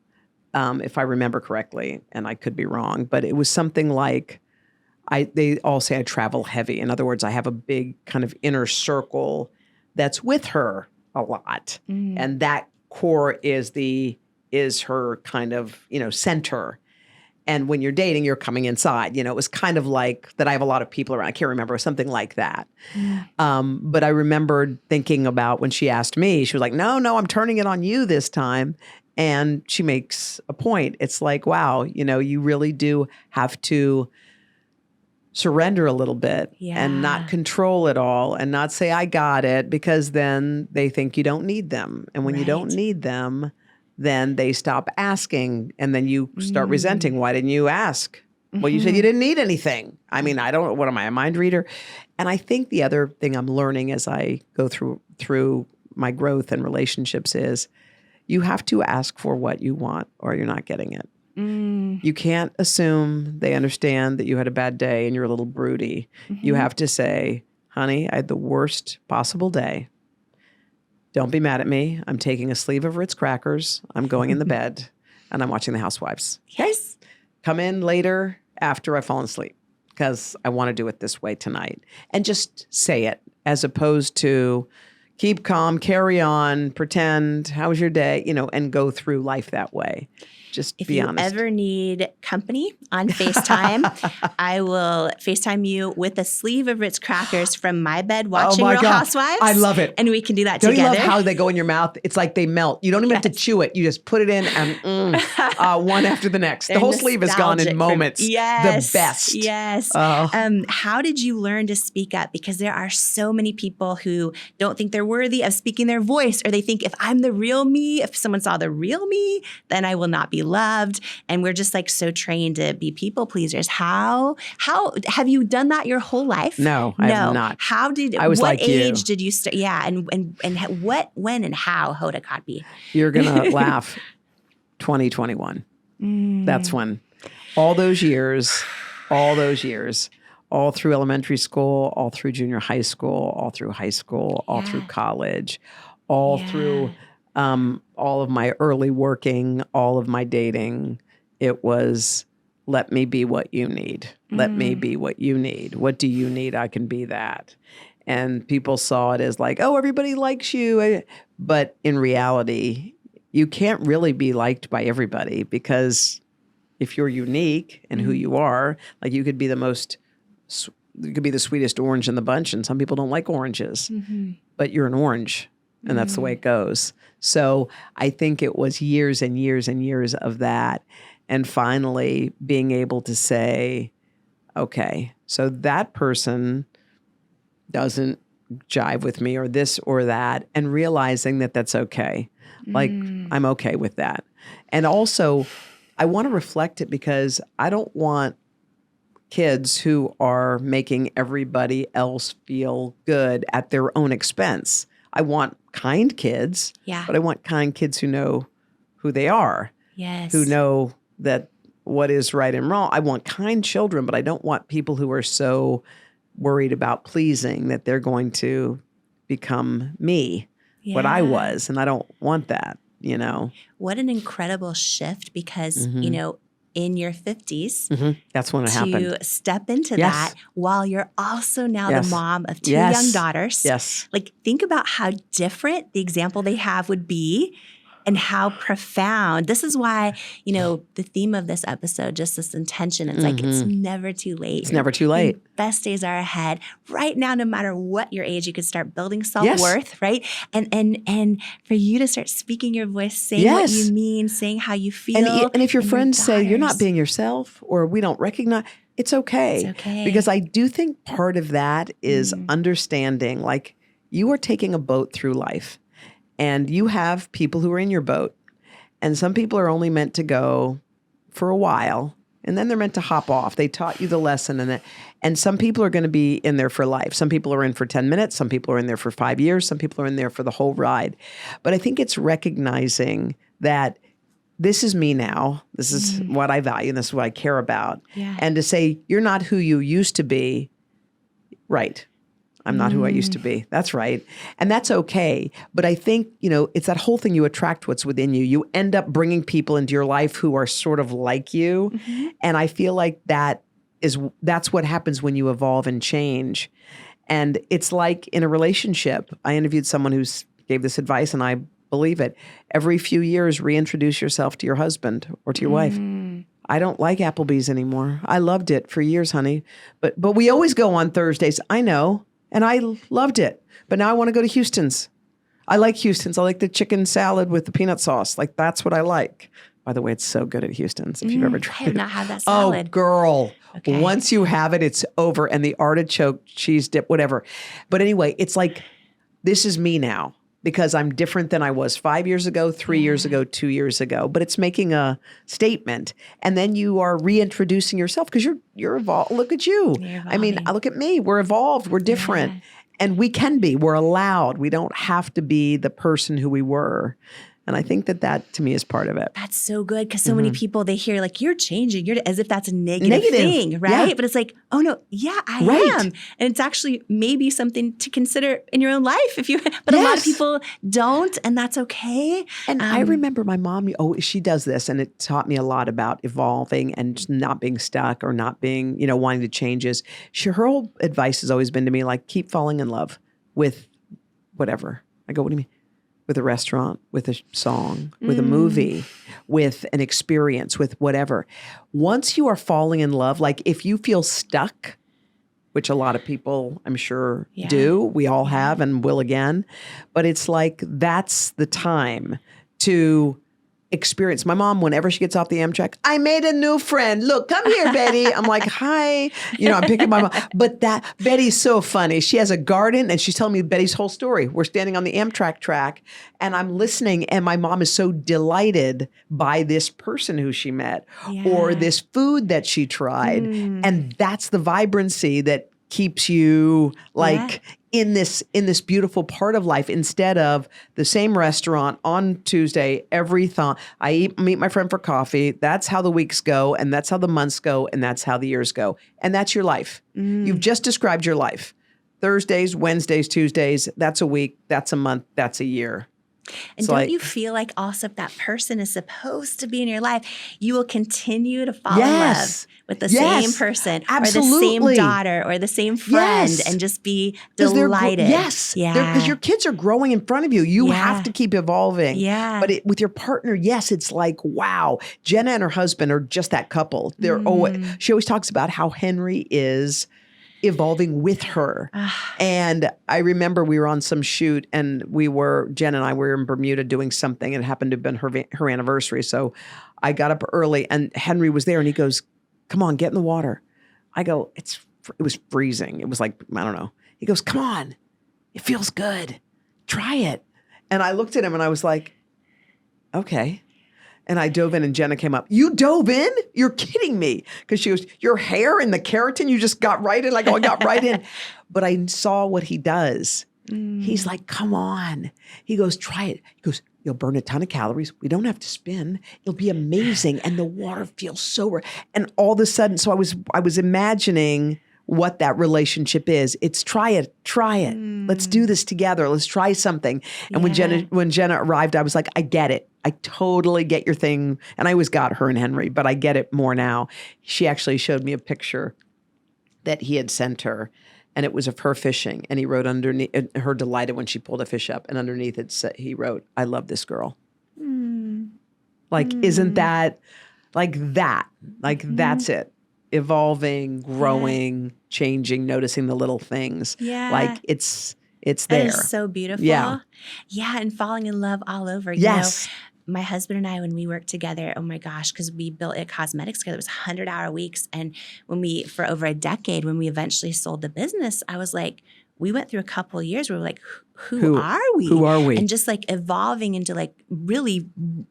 if I remember correctly, and I could be wrong, but it was something like, they all say I travel heavy. In other words, I have a big kind of inner circle that's with her a lot. And that core is her kind of, center. And when you're dating, you're coming inside. It was kind of like that I have a lot of people around. I can't remember, something like that. But I remembered thinking about when she asked me, she was like, no, I'm turning it on you this time. And she makes a point. It's like, wow, you really do have to surrender a little bit and not control it all and not say, I got it, because then they think you don't need them. And when you don't need them, then they stop asking, and then you start resenting. Why didn't you ask? Well, you said you didn't need anything. I mean, what am I, a mind reader? And I think the other thing I'm learning as I go through my growth and relationships is you have to ask for what you want, or you're not getting it. You can't assume they understand that you had a bad day and you're a little broody. You have to say, honey, I had the worst possible day. Don't be mad at me. I'm taking a sleeve of Ritz crackers. I'm going in the bed and I'm watching The Housewives. Yes. Come in later after I've fallen asleep, because I want to do it this way tonight. And just say it, as opposed to keep calm, carry on, pretend, how was your day, and go through life that way. Just If be you honest. ever need company on FaceTime, I will FaceTime you with a sleeve of Ritz crackers from my bed watching my Real God. Housewives. I love it. And we can do that Don't together. you love how they go in your mouth? It's like they melt. You don't even have to chew it. You just put it in and one after the next. The whole sleeve is gone in moments. Yes. The best. Yes. Oh. How did you learn to speak up? Because there are so many people who don't think they're worthy of speaking their voice, or they think if I'm the real me, if someone saw the real me, then I will not be loved. And we're just like so trained to be people pleasers. How have you done that your whole life? No, I have not. I was what like you. age did you start? Yeah. And what, when, and how, Hoda Kotb? You're going to laugh. 2021. That's when all those years, all through elementary school, all through junior high school, all through high school, all through college, all through all of my early working, all of my dating. It was, let me be what you need. Let me be what you need. What do you need? I can be that. And people saw it as like, oh, everybody likes you. But in reality, you can't really be liked by everybody, because if you're unique in who you are, like you could be you could be the sweetest orange in the bunch, and some people don't like oranges, but you're an orange, and that's the way it goes. So I think it was years and years and years of that. And finally being able to say, okay, so that person doesn't jive with me, or this or that, and realizing that that's okay. Like, I'm okay with that. And also, I want to reflect it, because I don't want kids who are making everybody else feel good at their own expense. I want kind kids, but I want kind kids who know who they are, who know that what is right and wrong. I want kind children, but I don't want people who are so worried about pleasing that they're going to become me, what I was. And I don't want that, What an incredible shift, because, in your 50s, that's when it to happened. step into that while you're also now the mom of two young daughters. Yes. Like, think about how different the example they have would be, and how profound. This is why, the theme of this episode, just this intention, it's like, it's never too late. It's never too late. Your best days are ahead. Right now, no matter what your age, you could start building self-worth, right? And for you to start speaking your voice, saying what you mean, saying how you feel. And if your friends say you're not being yourself, or we don't recognize, it's okay. It's okay. Because I do think part of that is understanding, like, you are taking a boat through life. And you have people who are in your boat, and some people are only meant to go for a while, and then they're meant to hop off. They taught you the lesson, and some people are going to be in there for life. Some people are in for 10 minutes. Some people are in there for 5 years. Some people are in there for the whole ride. But I think it's recognizing that this is me now. This is what I value, and this is what I care about. Yeah. And to say, you're not who you used to be, right. I'm not who I used to be. That's right. And that's okay. But I think, it's that whole thing, you attract what's within you. You end up bringing people into your life who are sort of like you. And I feel like that's what happens when you evolve and change. And it's like in a relationship. I interviewed someone who gave this advice, and I believe it. Every few years, reintroduce yourself to your husband or to your wife. I don't like Applebee's anymore. I loved it for years, honey. But we always go on Thursdays. I know. And I loved it. But now I want to go to Houston's. I like Houston's. I like the chicken salad with the peanut sauce. Like, that's what I like. By the way, it's so good at Houston's if you've ever tried it. I have not had that salad. Oh, girl. Okay. Once you have it, it's over. And the artichoke cheese dip, whatever. But anyway, it's like, this is me now, because I'm different than I was 5 years ago, 3 years ago, 2 years ago. But it's making a statement. And then you are reintroducing yourself, because you're evolved. Look at you. I mean, look at me. We're evolved. We're different. Yeah. And we can be. We're allowed. We don't have to be the person who we were. And I think that to me is part of it. That's so good, because so many people, they hear like, you're changing, as if that's a negative thing, right? Yeah. But it's like, oh no, I am. And it's actually maybe something to consider in your own life but a lot of people don't, and that's okay. And I remember my mom, she does this, and it taught me a lot about evolving and not being stuck or not being, wanting to changes. Her whole advice has always been to me, like, keep falling in love with whatever. I go, what do you mean? With a restaurant, with a song, with a movie, with an experience, with whatever. Once you are falling in love, like if you feel stuck, which a lot of people I'm sure do, we all have and will again, but it's like that's the time to experience. My mom, whenever she gets off the Amtrak, I made a new friend. Look, come here, Betty. I'm like, hi. I'm picking my mom. But Betty's so funny. She has a garden and she's telling me Betty's whole story. We're standing on the Amtrak track and I'm listening and my mom is so delighted by this person who she met or this food that she tried. And that's the vibrancy that keeps you in this beautiful part of life instead of the same restaurant on Tuesday I meet my friend for coffee. That's how the weeks go and that's how the months go and that's how the years go. And that's your life. You've just described your life. Thursdays, Wednesdays, Tuesdays, that's a week, that's a month, that's a year. And don't you feel like also if that person is supposed to be in your life, you will continue to fall in love with the same person or the same daughter or the same friend and just be delighted. Because your kids are growing in front of you. You have to keep evolving. But with your partner, it's like, wow. Jenna and her husband are just that couple. She always talks about how Henry is evolving with her. And I remember we were on some shoot and Jen and I were in Bermuda doing something and it happened to have been her anniversary. So I got up early and Henry was there and he goes, come on, get in the water. I go, it was freezing. It was like, I don't know. He goes, come on, it feels good. Try it. And I looked at him and I was like, okay. And I dove in and Jenna came up. You dove in? You're kidding me. Because she goes, your hair and the keratin, you just got right in. Like, I got right in. But I saw what he does. He's like, come on. He goes, try it. He goes, you'll burn a ton of calories. We don't have to spin. It'll be amazing. And the water feels so And all of a sudden, so I was imagining what that relationship is. It's try it. Let's do this together. Let's try something. And when Jenna arrived, I was like, I get it. I totally get your thing. And I always got her and Henry, but I get it more now. She actually showed me a picture that he had sent her and it was of her fishing. And he wrote underneath, her delighted when she pulled a fish up. And underneath it said, he wrote, I love this girl. Isn't that like that? That's it. Evolving, growing, changing, noticing the little things. It's there. That is so beautiful. Yeah, and falling in love all over. You know, my husband and I, when we worked together, oh my gosh, because we built It Cosmetics together, it was 100-hour weeks. And for over a decade, when we eventually sold the business, I was like, we went through a couple of years where we're like, who are we? Who are we? And just like evolving into like really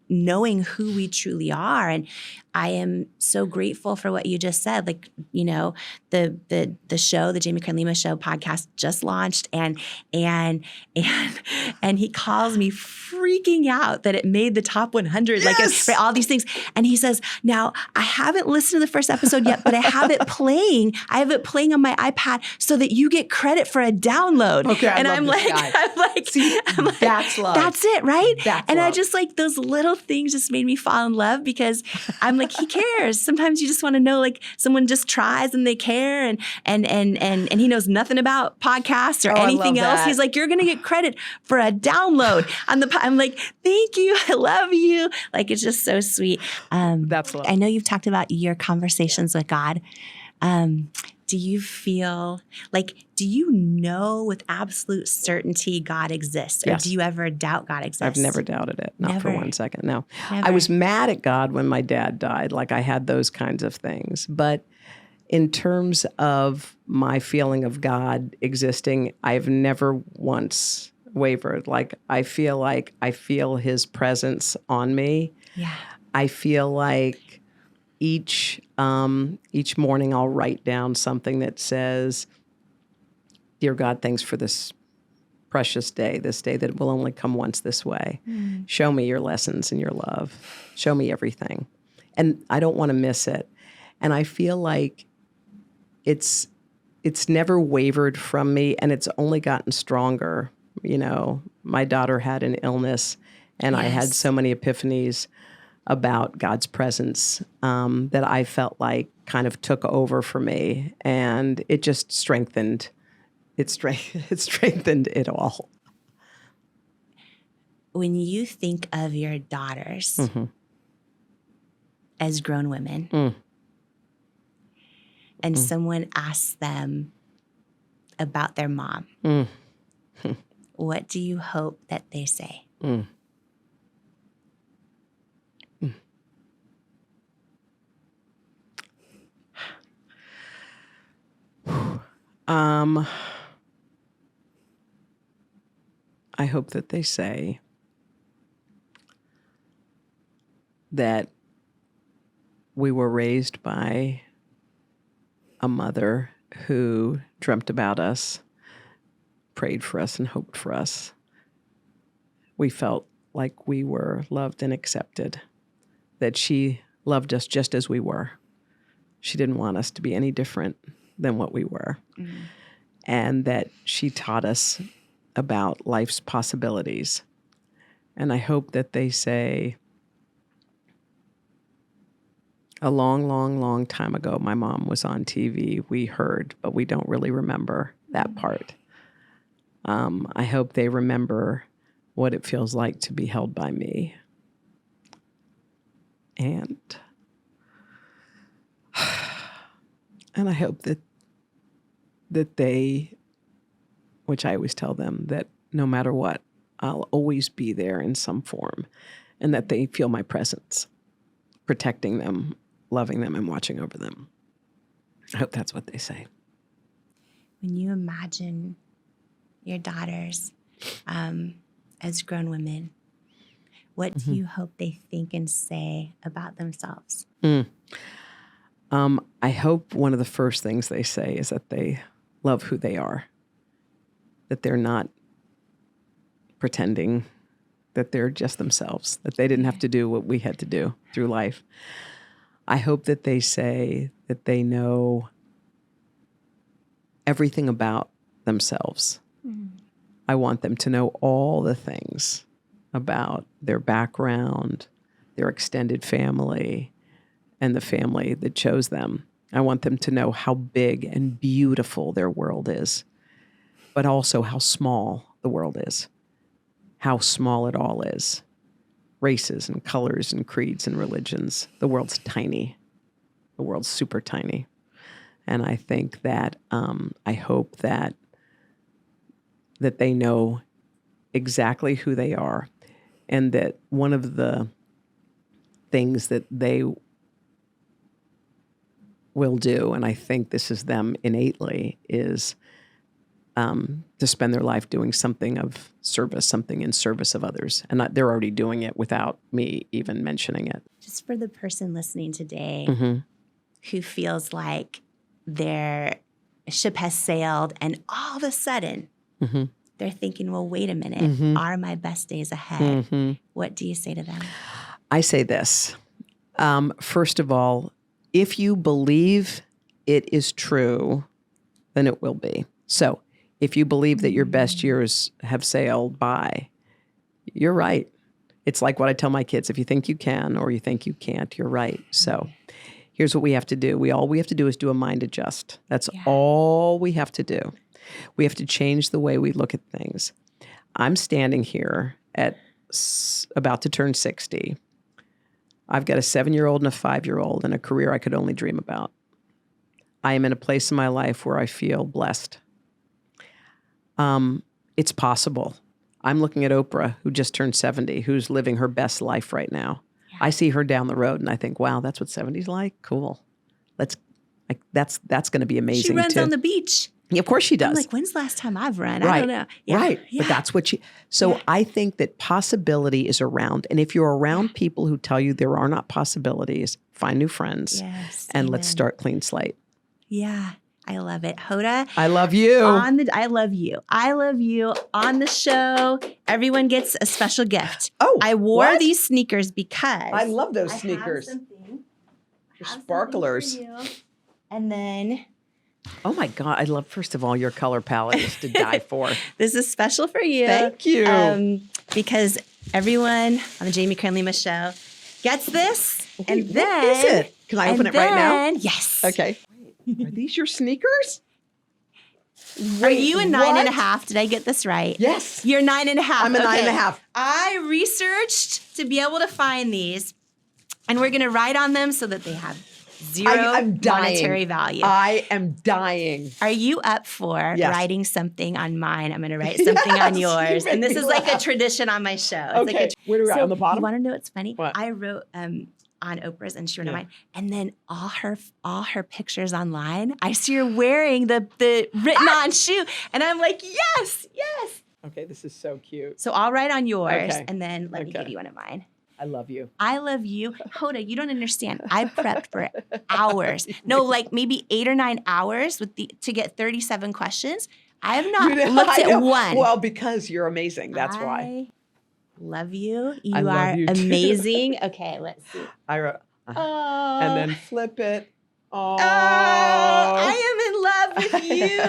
knowing who we truly are. And I am so grateful for what you just said. Like, the show, the Jamie Kern Lima show podcast just launched and he calls me freaking out that it made the top 100, all these things. And he says, now I haven't listened to the first episode yet, but I have it playing. I have it playing on my iPad so that you get credit for a download. Okay, I'm like, that's love. That's it, right? That's and love. I just like those little things just made me fall in love because I'm like, he cares. Sometimes you just want to know like someone just tries and they care and he knows nothing about podcasts or anything else. He's like, you're going to get credit for a download on I'm like, thank you. I love you. Like, it's just so sweet. That's love. I know you've talked about your conversations with God. Do you feel like, do you know with absolute certainty God exists? Or do you ever doubt God exists? I've never doubted it. Not for 1 second. No. Never. I was mad at God when my dad died. Like I had those kinds of things. But in terms of my feeling of God existing, I've never once wavered. Like I feel his presence on me. Yeah. I feel like each morning I'll write down something that says, Dear God, thanks for this precious day, this day that will only come once this way. Show me your lessons and your love. Show me everything. And I don't want to miss it. And I feel like it's never wavered from me and it's only gotten stronger. My daughter had an illness and I had so many epiphanies about God's presence that I felt like kind of took over for me, and it just strengthened. It strengthened it all. when you think of your daughters as grown women and someone asks them about their mom, what do you hope that they say? I hope that they say that we were raised by a mother who dreamt about us, prayed for us, and hoped for us. We felt like we were loved and accepted, that she loved us just as we were. She didn't want us to be any different than what we were. And that she taught us about life's possibilities. And I hope that they say, a long, long, long time ago, my mom was on TV. We heard, but we don't really remember that part. I hope they remember what it feels like to be held by me. And I hope that they, which I always tell them, that no matter what, I'll always be there in some form, and that they feel my presence, protecting them, loving them, and watching over them. I hope that's what they say. When you imagine your daughters as grown women, what do you hope they think and say about themselves? I hope one of the first things they say is that they love who they are, that they're not pretending, that they're just themselves, that they didn't have to do what we had to do through life. I hope that they say that they know everything about themselves. I want them to know all the things about their background, their extended family, and the family that chose them. I want them to know how big and beautiful their world is, but also how small the world is, how small it all is. Races and colors and creeds and religions. The world's tiny. The world's super tiny. And I think that, I hope that they know exactly who they are, and that one of the things that they will do, and I think this is them innately, is to spend their life doing something of service, something in service of others. And they're already doing it without me even mentioning it. Just for the person listening today who feels like their ship has sailed and all of a sudden they're thinking, well, wait a minute, are my best days ahead? What do you say to them? I say this. First of all, if you believe it is true, then it will be. So if you believe that your best years have sailed by, you're right. It's like what I tell my kids. If you think you can or you think you can't, you're right. So here's what we have to do. All we have to do is do a mind adjust. That's all we have to do. We have to change the way we look at things. I'm standing here at about to turn 60. I've got a 7-year-old and a 5-year-old and a career I could only dream about. I am in a place in my life where I feel blessed. It's possible. I'm looking at Oprah, who just turned 70, who's living her best life right now. Yeah. I see her down the road and I think, wow, that's what 70's like? Cool. That's going to be amazing. She runs too. on the beach. Yeah, of course she does. I'm like, when's the last time I've run? Right. I don't know. Yeah. Right. Yeah. But that's what I think that possibility is around. And if you're around people who tell you there are not possibilities, find new friends. Yes. And Amen. let's start clean slate. Yeah. I love it. Hoda. I love you. I love you. I love you. On the show, everyone gets a special gift. Oh, I wore what? these sneakers because I love those I sneakers. have something. They're sparklers. For you. And then Oh my God. I love, first of all, your color palette is to die for. this is special for you. Thank you. Because everyone on the Jamie, Kern, Lima show gets this. And then. What is it? Can I open it right now? Yes. Okay. Are these your sneakers? Are you a 9.5? what? Did I get this right? Yes. You're 9.5. I'm a Okay. 9.5. I researched to be able to find these, and we're going to write on them so that they have zero I'm dying. monetary value. I am dying. Are you up for Yes. writing something on mine? I'm going to write something on Yes, yours. you And this make is me like a laugh. tradition on my show. It's Okay. like Where do we write? On the bottom? You want to know what's funny? What? I wrote on Oprah's and she wrote on Yeah. mine. And then all her pictures online, I see her wearing the written on shoe. And I'm like, yes. Okay, this is so cute. So I'll write on yours Okay. and then let me Okay. give you one of mine. I love you. I love you. Hoda, you don't understand. I prepped for hours. No, like maybe 8 or 9 hours to get 37 questions. I have not looked I know. at one. Well, because you're amazing. That's why. I love you. You I love are you too. amazing. Okay, let's see. I wrote, Oh, and then flip it. Oh, I am in love with you.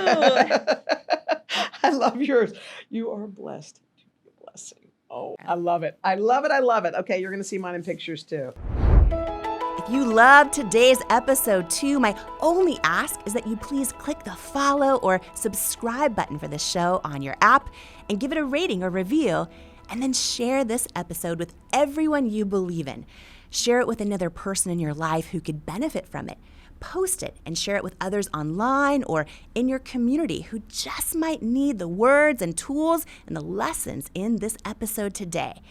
I love yours. You are blessed. You're a blessing. Oh, I love it. I love it. I love it. Okay, you're going to see mine in pictures too. If you loved today's episode too, my only ask is that you please click the follow or subscribe button for the show on your app and give it a rating or review, and then share this episode with everyone you believe in. Share it with another person in your life who could benefit from it. Post it and share it with others online or in your community who just might need the words and tools and the lessons in this episode today.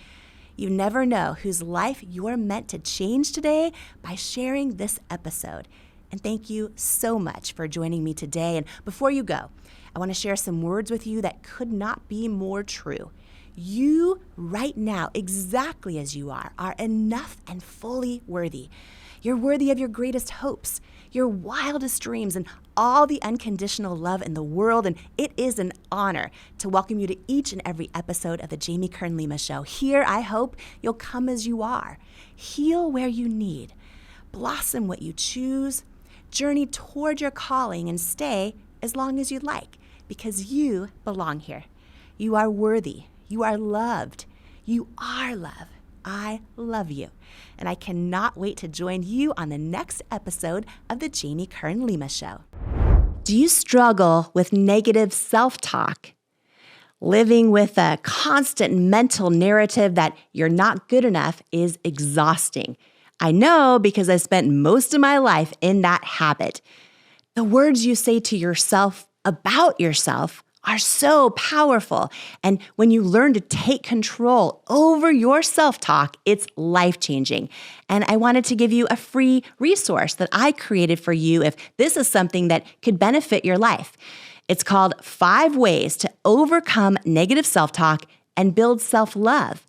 You never know whose life you're meant to change today by sharing this episode. And thank you so much for joining me today. And before you go, I want to share some words with you that could not be more true. You, right now, exactly as you are enough and fully worthy. You're worthy of your greatest hopes, your wildest dreams, and all the unconditional love in the world. And it is an honor to welcome you to each and every episode of the Jamie Kern Lima Show. Here, I hope you'll come as you are. Heal where you need. Blossom what you choose. Journey toward your calling and stay as long as you'd like, because you belong here. You are worthy. You are loved. You are love. I love you. And I cannot wait to join you on the next episode of the Jamie Kern Lima Show. Do you struggle with negative self-talk? Living with a constant mental narrative that you're not good enough is exhausting. I know because I spent most of my life in that habit. The words you say to yourself about yourself are so powerful. And when you learn to take control over your self-talk, it's life-changing. And I wanted to give you a free resource that I created for you if this is something that could benefit your life. It's called 5 Ways to Overcome Negative Self-Talk and Build Self-Love.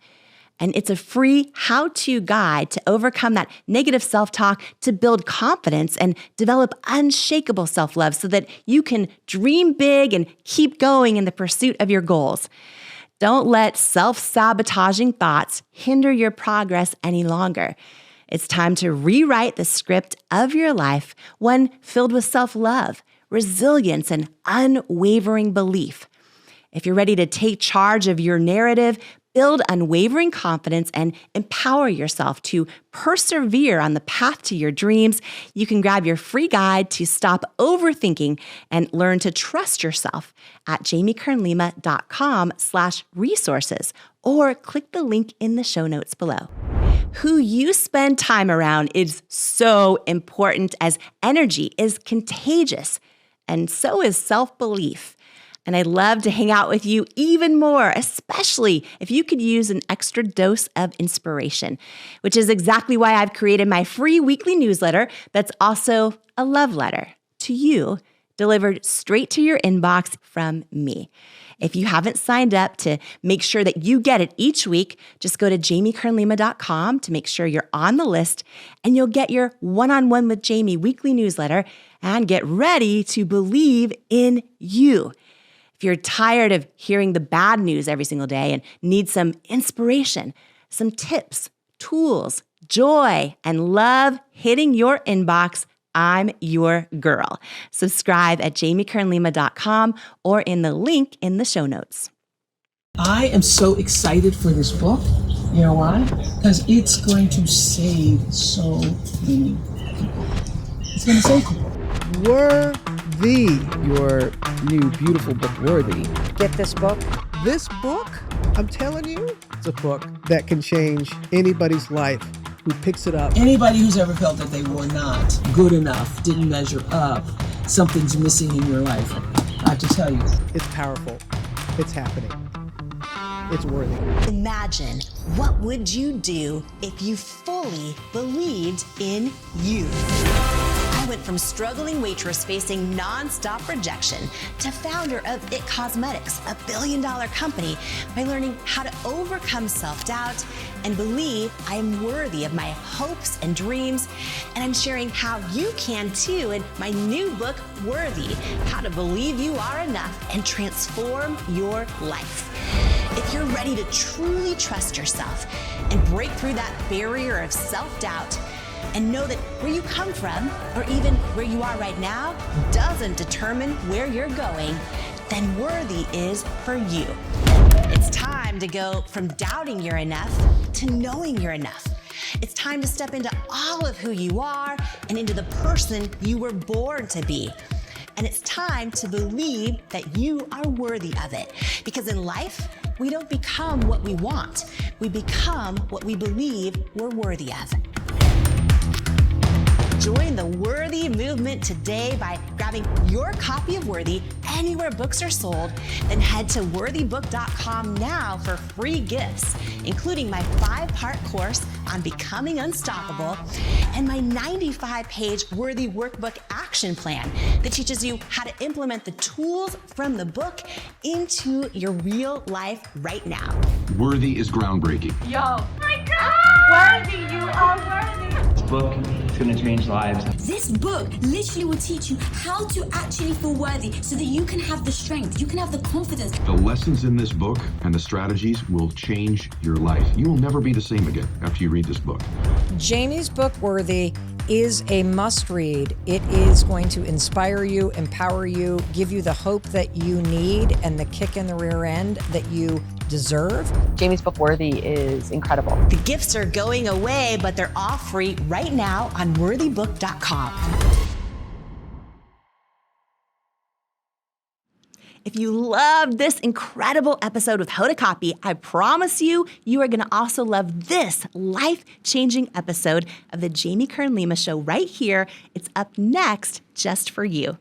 And it's a free how-to guide to overcome that negative self-talk, to build confidence and develop unshakable self-love so that you can dream big and keep going in the pursuit of your goals. Don't let self-sabotaging thoughts hinder your progress any longer. It's time to rewrite the script of your life, one filled with self-love, resilience, and unwavering belief. If you're ready to take charge of your narrative, build unwavering confidence, and empower yourself to persevere on the path to your dreams, you can grab your free guide to stop overthinking and learn to trust yourself at jamiekernlima.com/resources, or click the link in the show notes below. Who you spend time around is so important, as energy is contagious, and so is self-belief. And I'd love to hang out with you even more, especially if you could use an extra dose of inspiration, which is exactly why I've created my free weekly newsletter that's also a love letter to you, delivered straight to your inbox from me. If you haven't signed up to make sure that you get it each week, just go to jamiekernlima.com to make sure you're on the list, and you'll get your One-on-One with Jamie weekly newsletter and get ready to believe in you. If you're tired of hearing the bad news every single day and need some inspiration, some tips, tools, joy, and love hitting your inbox, I'm your girl. Subscribe at jamiekernlima.com or in the link in the show notes. I am so excited for this book. You know why? Because it's going to save so many people. It's going to save people. Worthy. your new beautiful book, Worthy. Get this book. This book, I'm telling you, it's a book that can change anybody's life who picks it up. Anybody who's ever felt that they were not good enough, didn't measure up, something's missing in your life, I have to tell you. It's powerful. It's happening. It's worthy. Imagine, what would you do if you fully believed in you? I went from struggling waitress facing non-stop rejection to founder of IT Cosmetics, a billion-dollar company, by learning how to overcome self-doubt and believe I am worthy of my hopes and dreams. And I'm sharing how you can too in my new book, Worthy, How to Believe You Are Enough and Transform Your Life. If you're ready to truly trust yourself and break through that barrier of self-doubt, and know that where you come from, or even where you are right now, doesn't determine where you're going, then Worthy is for you. It's time to go from doubting you're enough to knowing you're enough. It's time to step into all of who you are and into the person you were born to be. And it's time to believe that you are worthy of it. Because in life, we don't become what we want. We become what we believe we're worthy of. Join the Worthy movement today by grabbing your copy of Worthy anywhere books are sold. Then head to worthybook.com now for free gifts, including my 5-part course on becoming unstoppable and my 95-page Worthy Workbook action plan that teaches you how to implement the tools from the book into your real life right now. Worthy is groundbreaking. Yo, my God! Worthy, you are worthy. This book is going to change lives. This book literally will teach you how to actually feel worthy so that you can have the strength, you can have the confidence. The lessons in this book and the strategies will change your life. You will never be the same again after you read this book. Jamie's book, Worthy, is a must-read. It is going to inspire you, empower you, give you the hope that you need and the kick in the rear end that you deserve. Jamie's book, Worthy, is incredible. The gifts are going away, but they're all free right now on worthybook.com. If you loved this incredible episode with Hoda Kotb, I promise you, you are going to also love this life-changing episode of the Jamie Kern Lima Show right here. It's up next just for you.